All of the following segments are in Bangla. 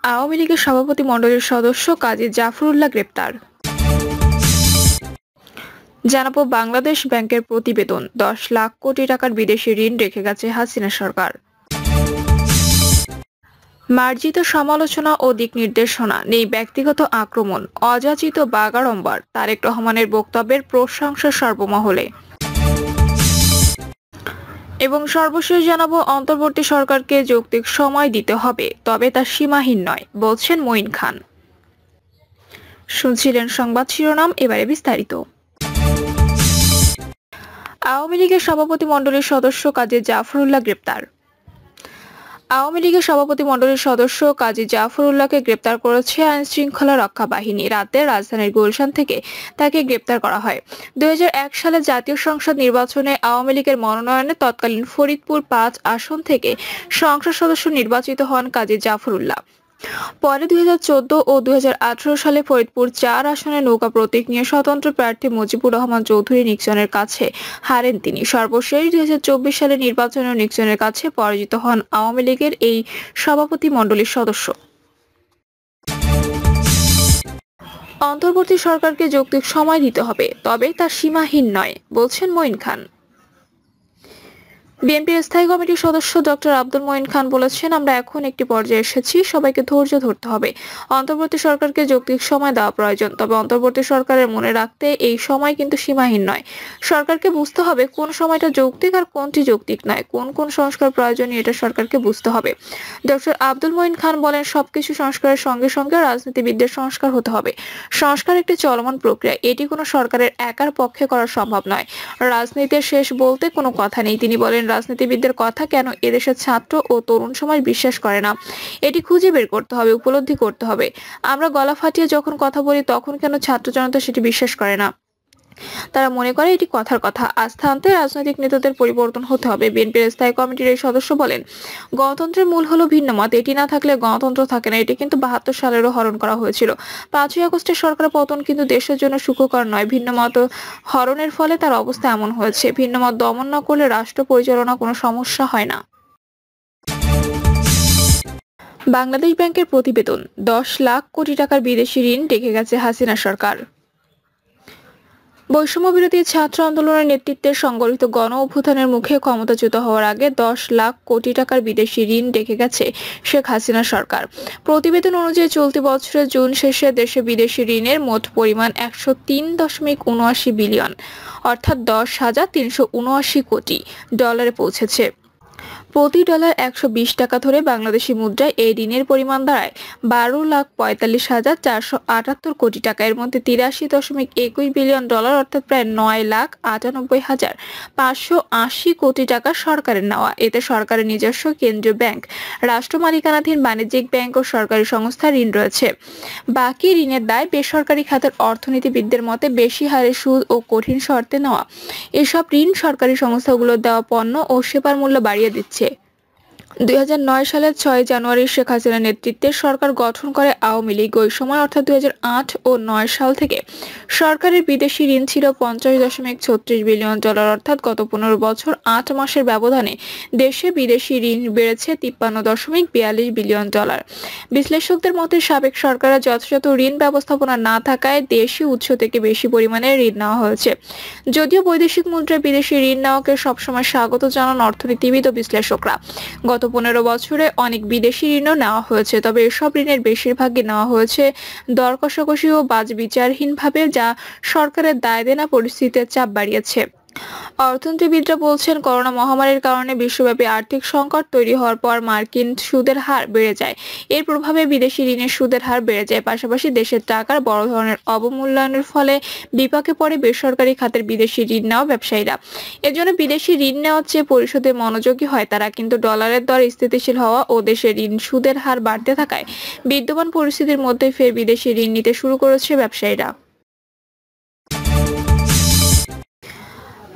আওয়ামী লীগের সভাপতি মণ্ডলীর সদস্য কাজী জাফরুল্লাহ গ্রেপ্তার। জানাবো বাংলাদেশ ব্যাংকের প্রতিবেদন, 10 লাখ কোটি টাকার বিদেশি ঋণ রেখে গেছে হাসিনা সরকার। মার্জিত সমালোচনা ও দিক নির্দেশনা নেই, ব্যক্তিগত আক্রমণ, অযাচিত বাগাড়ম্বর, তারেক রহমানের বক্তব্যের প্রশংসা সর্বমহলে। এবং সর্বশেষ জানাবো অন্তর্বর্তী সরকারকে যৌক্তিক সময় দিতে হবে, তবে তা সীমাহীন নয়, বলছেন মঈন খান। শুনছিলেন সংবাদ শিরোনাম, এবারে বিস্তারিত। আওয়ামী লীগের সভাপতি মণ্ডলীর সদস্য কাজী জাফরুল্লাহ গ্রেপ্তার। আওয়ামী লীগের সভাপতি মণ্ডলীর সদস্য কাজী জাফরুল্লাহকে গ্রেপ্তার করেছে আইন শৃঙ্খলা রক্ষা বাহিনী। রাতে রাজধানীর গুলশান থেকে তাকে গ্রেপ্তার করা হয়। 2001 সালে জাতীয় সংসদ নির্বাচনে আওয়ামী লীগের মনোনয়নে তৎকালীন ফরিদপুর 5 আসন থেকে সংসদ সদস্য নির্বাচিত হন কাজী জাফরুল্লাহ। পরে 2014 ও 2018 সালে ফরিদপুর 4 আসনে নৌকা প্রতীক নিয়ে স্বতন্ত্র প্রার্থী মুজিবুর রহমান চৌধুরী নিক্সনের কাছে হারেন তিনি। সর্বশেষ 2024 সালে নির্বাচনেও নিক্সনের কাছে পরাজিত হন আওয়ামী লীগের এই সভাপতি মণ্ডলীর সদস্য। অন্তর্বর্তী সরকারকে যৌক্তিক সময় দিতে হবে, তবে তা সীমাহীন নয়, বলছেন মঈন খান। বিএনপির স্থায়ী কমিটির সদস্য ডক্টর আব্দুল মঈন খান বলেছেন, আমরা এখন একটি পর্যায়ে এসেছি, সবাইকে ধৈর্য ধরতে হবে। অন্তর্বর্তী সরকারকে যৌক্তিক সময় দেওয়া প্রয়োজন, তবে অন্তর্বর্তী সরকারের মনে রাখতে এই সময় কিন্তু সীমাহীন নয়। সরকারকে বুঝতে হবে কোন সময়টা যৌক্তিক আর কোনটি যৌক্তিক নয়, কোন কোন সংস্কার প্রয়োজনীয়, এটা সরকারকে বুঝতে হবে। ডক্টর আব্দুল মঈন খান বলেন, সবকিছু সংস্কারের সঙ্গে সঙ্গে রাজনীতিবিদদের সংস্কার হতে হবে। সংস্কার একটি চলমান প্রক্রিয়া, এটি কোনো সরকারের একার পক্ষে করা সম্ভব নয়। রাজনীতির শেষ বলতে কোনো কথা নেই। তিনি বলেন, রাজনীতিবিদদের কথা কেন এদেশের ছাত্র ও তরুণ সমাজ বিশ্বাস করে না, এটি খুঁজে বের করতে হবে, উপলব্ধি করতে হবে। আমরা গলা ফাটিয়ে যখন কথা বলি তখন কেন ছাত্র জনতা সেটি বিশ্বাস করে না? তারা মনে করে এটি কথার কথা। আস্থা আনতে রাজনৈতিক নেতাদের পরিবর্তন হতে হবে। বিএনপির স্থায়ী কমিটির এই সদস্য বলেন, গণতন্ত্রের মূল হলো ভিন্নমত, এটি না থাকলে গণতন্ত্র থাকে না। এটি কিন্তু 72 সালেরও হরণ করা হয়েছিল। 5ই আগস্টের সরকার পতন কিন্তু দেশের জন্য সুখকর নয়। ভিন্নমত হরণের ফলে তার অবস্থা এমন হয়েছে। ভিন্নমত দমন না করলে রাষ্ট্র পরিচালনা কোনো সমস্যা হয় না। বাংলাদেশ ব্যাংকের প্রতিবেদন, 10 লাখ কোটি টাকার বিদেশি ঋণ রেখে গেছে হাসিনা সরকার। বৈষম্য বিরোধী ছাত্র আন্দোলনের নেতৃত্বে সংগঠিত গণ অভ্যুত্থানের মুখে ক্ষমতাচ্যুত হওয়ার আগে 10 লাখ কোটি টাকার বিদেশি ঋণ রেখে গেছে শেখ হাসিনা সরকার। প্রতিবেদন অনুযায়ী চলতি বছরের জুন শেষে দেশে বিদেশি ঋণের মোট পরিমাণ 103.79 বিলিয়ন, অর্থাৎ 10,379 কোটি ডলারে পৌঁছেছে। প্রতি ডলার 120 টাকা ধরে বাংলাদেশি মুদ্রায় এই ঋণের পরিমাণ দাঁড়ায় 12,45,478 কোটি টাকা। এর মধ্যে 83.21 বিলিয়ন ডলার, অর্থাৎ প্রায় 9,98,580 কোটি টাকা সরকারের নেওয়া। এতে সরকারের নিজস্ব কেন্দ্রীয় ব্যাংক, রাষ্ট্র মালিকানাধীন বাণিজ্যিক ব্যাংক ও সরকারি সংস্থার ঋণ রয়েছে। বাকি ঋণের দায় বেসরকারি খাতের অর্থনীতিবিদদের মতে বেশি হারে সুদ ও কঠিন শর্তে নেওয়া। এসব ঋণ সরকারি সংস্থাগুলোর দেওয়া পণ্য ও সেবার মূল্য বাড়িয়ে দিচ্ছে। 2009 সালের 6 জানুয়ারি শেখ হাসিনার নেতৃত্বে সরকার গঠন করে আওয়ামী লীগ। ওই সময় অর্থাৎ 2008 ও 9 সাল থেকে সরকারের বিদেশি ঋণ ছিল 50.36 বিলিয়ন ডলার, অর্থাৎ গত 15 বছর 8 মাসের ব্যবধানে দেশে বিদেশি ঋণ বেড়েছে 53.42 বিলিয়ন ডলার। বিশ্লেষকদের মতে সাবেক সরকারের যথাযথ ঋণ ব্যবস্থাপনা না থাকায় দেশি উৎস থেকে বেশি পরিমাণে ঋণ নেওয়া হয়েছে। যদিও বৈদেশিক মুদ্রায় বিদেশি ঋণ নেওয়াকে সবসময় স্বাগত জানান অর্থনীতিবিদ ও বিশ্লেষকরা। গত 15 বছরে অনেক বিদেশি ঋণও নেওয়া হয়েছে, তবে এসব ঋণের বেশিরভাগই নেওয়া হয়েছে দর কষাকষি ও বাছবিচারহীনভাবে, যা সরকারের দায় দেনা পরিস্থিতির চাপ বাড়িয়েছে। অর্থনীতিবিদরা বলছেন, করোনা মহামারীর কারণে বিশ্বব্যাপী আর্থিক সংকট তৈরি হওয়ার পর মার্কিন সুদের হার বেড়ে যায়। এর প্রভাবে বিদেশি ঋণের সুদের হার বেড়ে যায়। পাশাপাশি দেশের টাকার বড় ধরনের অবমূল্যায়নের ফলে বিপাকে পড়ে বেসরকারি খাতের বিদেশি ঋণ নেওয়া ব্যবসায়ীরা। এজন্য বিদেশি ঋণ নেওয়ার চেয়ে পরিশোধে মনোযোগী হয় তারা। কিন্তু ডলারের দর স্থিতিশীল হওয়া ও দেশের ঋণ সুদের হার বাড়তে থাকায় বিদ্যমান পরিস্থিতির মধ্যে ফের বিদেশি ঋণ নিতে শুরু করেছে ব্যবসায়ীরা।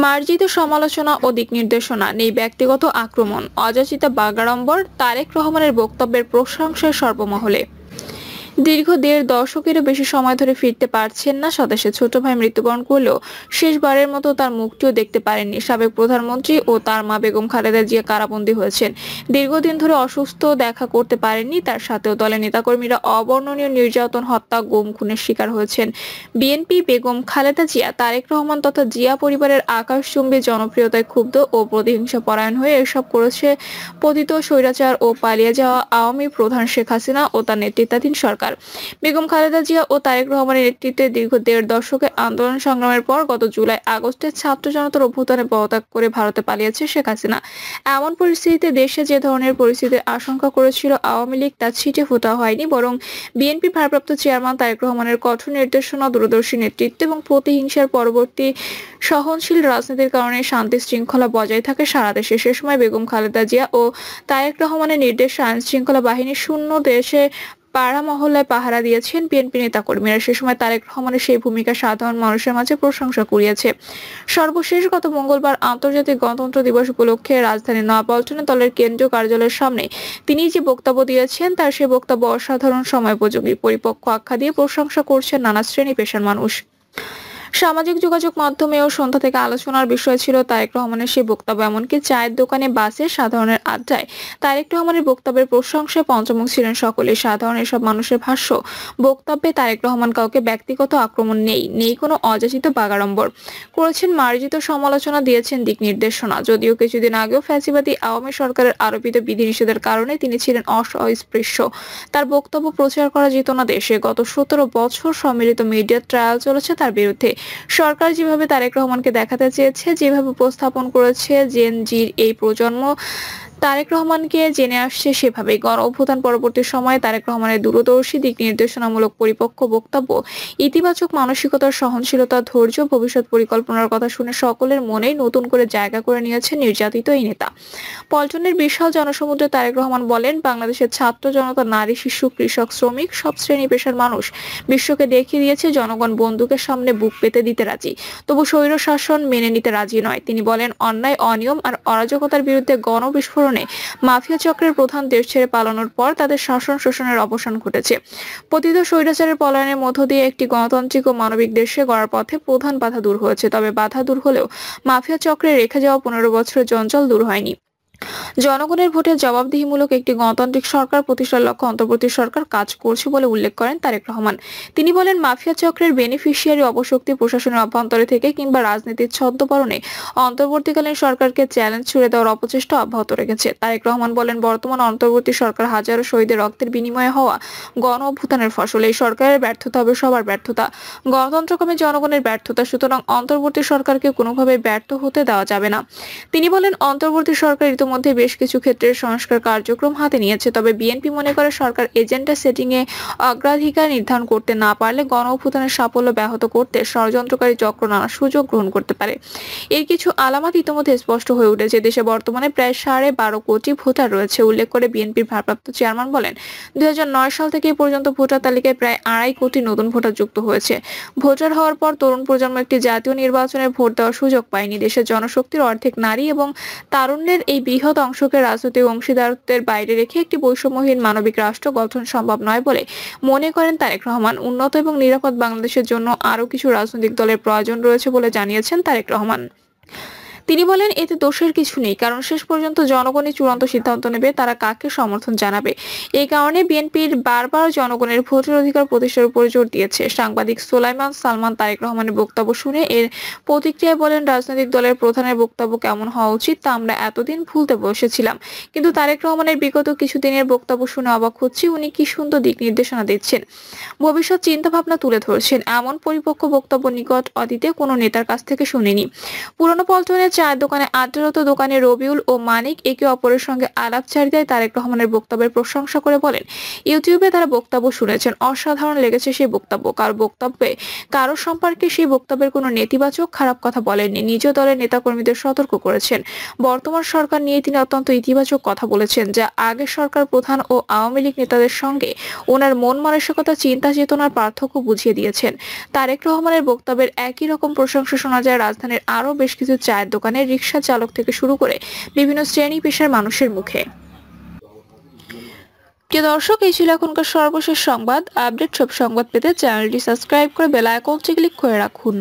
মার্জিত সমালোচনা ও দিক নির্দেশনা নেই, ব্যক্তিগত আক্রমণ, অযাচিত বাগাড়ম্বর, তারেক রহমানের বক্তব্যের প্রশংসায় সর্বমহলে। দীর্ঘ ১.৫ দশকেরও বেশি সময় ধরে ফিরতে পারছেন না স্বদেশে। ছোট ভাই মৃত্যুবরণ করলেও শেষবারের মতো তার মুখটিও দেখতে পারেননি। সাবেক প্রধানমন্ত্রী ও তার মা বেগম খালেদা জিয়া কারাবন্দী হয়েছেন। দীর্ঘদিন ধরে অসুস্থ, দেখা করতে পারেননি তার সাথেও। দলের নেতাকর্মীরা অবর্ণনীয় নির্যাতন, হত্যা, গুম, খুনের শিকার হয়েছেন। বিএনপি, বেগম খালেদা জিয়া, তারেক রহমান তথা জিয়া পরিবারের আকাশচুম্বী জনপ্রিয়তায় ক্ষুব্ধ ও প্রতিহিংসা পরায়ণ হয়ে এসব করেছে পতিত স্বৈরাচার ও পালিয়ে যাওয়া আওয়ামী প্রধান শেখ হাসিনা ও তার নেতৃত্বাধীন সরকার। বেগম খালেদা জিয়া ও তারেক রহমানের নেতৃত্বে দীর্ঘ ১.৫ দশকের আন্দোলন সংগ্রামের পর গত জুলাই আগস্টে ছাত্র জনতার অভ্যুত্থানে পদত্যাগ করে ভারতে পালিয়েছে শেখ হাসিনা। এমন পরিস্থিতিতে দেশে যে ধরনের পরিস্থিতির আশঙ্কা করেছিল আওয়ামী লীগ তা ছিটে ফোটা হয়নি, বরং বিএনপি ভারপ্রাপ্ত চেয়ারম্যান তারেক রহমানের কঠোর নির্দেশনা, দূরদর্শী নেতৃত্ব এবং প্রতিহিংসার পরবর্তী সহনশীল রাজনীতির কারণে শান্তি শৃঙ্খলা বজায় থাকে সারা দেশে। সে সময় বেগম খালেদা জিয়া ও তারেক রহমানের নির্দেশে আইন শৃঙ্খলা বাহিনী শূন্য দেশে পাড়া মহল্লায় পাহারা দিয়েছেন বিএনপি নেতাকর্মীরা। সে সময় তারেক রহমানের সেই ভূমিকা সাধারণ মানুষের মাঝে প্রশংসা কুড়িয়েছে। সর্বশেষ গত মঙ্গলবার আন্তর্জাতিক গণতন্ত্র দিবস উপলক্ষে রাজধানীর নয়াপল্টনে দলের কেন্দ্রীয় কার্যালয়ের সামনে তিনি যে বক্তব্য দিয়েছেন তার সেই বক্তব্য অসাধারণ, সময়োপযোগী, পরিপক্ক আখ্যা দিয়ে প্রশংসা করছেন নানা শ্রেণী পেশার মানুষ। সামাজিক যোগাযোগ মাধ্যমেও সন্ধ্যা থেকে আলোচনার বিষয় ছিল তারেক রহমানের সেই বক্তব্য। এমনকি চায়ের দোকানে, বাসে, সাধারণের আড্ডায় তারেক রহমানের বক্তব্যের প্রশংসায় পঞ্চমুখ ছিলেন সকলে। সাধারণ এসব মানুষের ভাষ্য, বক্তব্যে তারেক রহমান কাউকে ব্যক্তিগত আক্রমণ নেই কোনো অযাচিত বাগাড়ম্বর করেছেন, মার্জিত সমালোচনা দিয়েছেন, দিক নির্দেশনা। যদিও কিছুদিন আগেও ফ্যাসিবাদী আওয়ামী সরকারের আরোপিত বিধিনিষেধের কারণে তিনি ছিলেন অস্পৃশ্য, তার বক্তব্য প্রচার করা যেত না দেশে। গত ১৭ বছর সম্মিলিত মিডিয়া ট্রায়াল চলেছে তার বিরুদ্ধে। সরকার যেভাবে তারেক রহমানকে দেখাতে চেয়েছে, যেভাবে উপস্থাপন করেছে জেন জির এই প্রজন্ম তারেক রহমানকে জেনে আসছে, সেভাবেই গণ অভ্যুত্থান পরবর্তী সময়ে তারেক রহমানের দূরদর্শী, দিক নির্দেশনামূলক, পরিপক্ক বক্তব্য, ইতিবাচক মানসিকতার, সহনশীলতা, ধৈর্য, ভবিষ্যৎ পরিকল্পনার কথা শুনে সকলের মনেই নতুন করে জায়গা করে নিয়েছে নির্যাতিত এই নেতা। পল্টনের বিশাল জনসমুদ্রে তারেক রহমান বলেন, বাংলাদেশের ছাত্র জনতা, নারী, শিশু, কৃষক, শ্রমিক, সব শ্রেণী পেশার মানুষ বিশ্বকে দেখিয়ে দিয়েছে জনগণ বন্দুকের সামনে বুক পেতে দিতে রাজি, তবু স্বৈর শাসন মেনে নিতে রাজি নয়। তিনি বলেন, অন্যায়, অনিয়ম আর অরাজকতার বিরুদ্ধে গণবিস্ফোরণে মাফিয়া চক্রের প্রধান দেশ ছেড়ে পালানোর পর তাদের শাসন শোষণের অবসান ঘটেছে। পতিত স্বৈরাচারের পলায়নের মধ্য দিয়ে একটি গণতান্ত্রিক ও মানবিক দেশে গড়ার পথে প্রধান বাধা দূর হয়েছে। তবে বাধা দূর হলেও মাফিয়া চক্রে রেখে যাওয়া ১৫ বছরের জঞ্জাল দূর হয়নি। জনগণের ভোটে জবাবদিহিমূলক একটি গণতান্ত্রিক সরকার প্রতিষ্ঠার লক্ষ্যে অন্তর্বর্তী সরকার কাজ করছে বলে উল্লেখ করেন তারেক রহমান। তিনি বলেন, মাফিয়া চক্রের বেনিফিশিয়ারি অপশক্তি প্রশাসনের অভ্যন্তরে থেকে কিংবা রাজনীতির ছদ্মবেশে অন্তর্বর্তীকালীন সরকারকে চ্যালেঞ্জ ছুড়ে দেওয়ার অপচেষ্টা অব্যাহত রেখেছে। তারেক রহমান বলেন, বর্তমান অন্তর্বর্তী সরকার হাজারো শহীদের রক্তের বিনিময়ে হওয়া গণ অভ্যুত্থানের ফসল। এই সরকারের ব্যর্থতা হবে সবার ব্যর্থতা, গণতন্ত্রকামী জনগণের ব্যর্থতা। সুতরাং অন্তর্বর্তী সরকারকে কোনোভাবে ব্যর্থ হতে দেওয়া যাবে না। তিনি বলেন, অন্তর্বর্তী সরকার মধ্যে বেশ কিছু ক্ষেত্রে সংস্কার কার্যক্রম হাতে নিয়েছে, তবে বিএনপি মনে করে সরকার এজেন্ডা সেটিং এ অগ্রাধিকার নির্ধারণ করতে না পারলে গণ অভ্যুত্থানের সাফল্য ব্যাহত করতে ষড়যন্ত্রকারী চক্র নানা সুযোগ গ্রহণ করতে পারে। এর কিছু আলামত ইতিমধ্যে স্পষ্ট হয়ে উঠেছে। দেশে বর্তমানে প্রায় 12.5 কোটি ভোটার রয়েছে। উল্লেখ করে বিএনপির ভারপ্রাপ্ত চেয়ারম্যান বলেন, ২০০৯ সাল থেকে পর্যন্ত ভোটার তালিকায় প্রায় 2.5 কোটি নতুন ভোটার যুক্ত হয়েছে। ভোটার হওয়ার পর তরুণ প্রজন্ম একটি জাতীয় নির্বাচনে ভোট দেওয়ার সুযোগ পায়নি। দেশের জনশক্তির অর্ধেক নারী এবং তারুণ্যের এই বৃহৎ অংশকে রাজনৈতিক অংশীদারত্বের বাইরে রেখে একটি বৈষম্যহীন মানবিক রাষ্ট্র গঠন সম্ভব নয় বলে মনে করেন তারেক রহমান। উন্নত এবং নিরাপদ বাংলাদেশের জন্য আরও কিছু রাজনৈতিক দলের প্রয়োজন রয়েছে বলে জানিয়েছেন তারেক রহমান। তিনি বলেন, এতে দোষের কিছু নেই, কারণ শেষ পর্যন্ত জনগণই চূড়ান্ত সিদ্ধান্ত নেবে তারা কাকে সমর্থন জানাবে। এই কারণে বিএনপির বারবার জনগণের ভোটের অধিকার প্রতিষ্ঠার উপর জোর দিয়েছে। সাংবাদিক সোলাইমান সালমান তারেক রহমানের বক্তব্য শুনে এর প্রতিক্রিয়ায় বলেন, রাজনৈতিক দলের প্রধানের বক্তব্য কেমন হওয়া উচিত তা আমরা এতদিন ভুলতে বসেছিলাম, কিন্তু তারেক রহমানের বিগত কিছুদিনের বক্তব্য শুনে অবাক হচ্ছি। উনি কি সুন্দর দিক নির্দেশনা দিচ্ছেন, ভবিষ্যৎ চিন্তা ভাবনা তুলে ধরছেন। এমন পরিপক্ক বক্তব্য নিকট অতীতে কোনো নেতার কাছ থেকে শুনিনি। পুরনো পল্টনের চায়ের দোকানে আড্ডারত দোকানে রবিউল ও মানিক একে অপরের সঙ্গে আলাপচারিতায় তারেক রহমানের বক্তব্যের প্রশংসা করে বলেন, ইউটিউবে তারা বক্তব্য শুনেছেন, অসাধারণ লেগেছে সেই বক্তব্য। কারো সম্পর্কে সেই বক্তব্যের কোনো নেতিবাচক খারাপ কথা বলেননি। নিজ দলের নেতাকর্মীদের সতর্ক করেছেন। বর্তমান সরকার নিয়ে তিনি অত্যন্ত ইতিবাচক কথা বলেছেন, যা আগের সরকার প্রধান ও আওয়ামী লীগ নেতাদের সঙ্গে ওনার মন মানসিকতা, চিন্তা চেতনার পার্থক্য বুঝিয়ে দিয়েছেন। তারেক রহমানের বক্তব্যের একই রকম প্রশংসা শোনা যায় রাজধানীর আরও বেশ কিছু চায়ের দোকানে, রিকশা চালক থেকে শুরু করে বিভিন্ন শ্রেণী পেশার মানুষের মুখে। প্রিয় দর্শক, এই ছিল এখনকার সর্বশেষ সংবাদ। আপডেট সব সংবাদ পেতে চ্যানেলটি সাবস্ক্রাইব করে বেল আইকনটি ক্লিক করে রাখুন।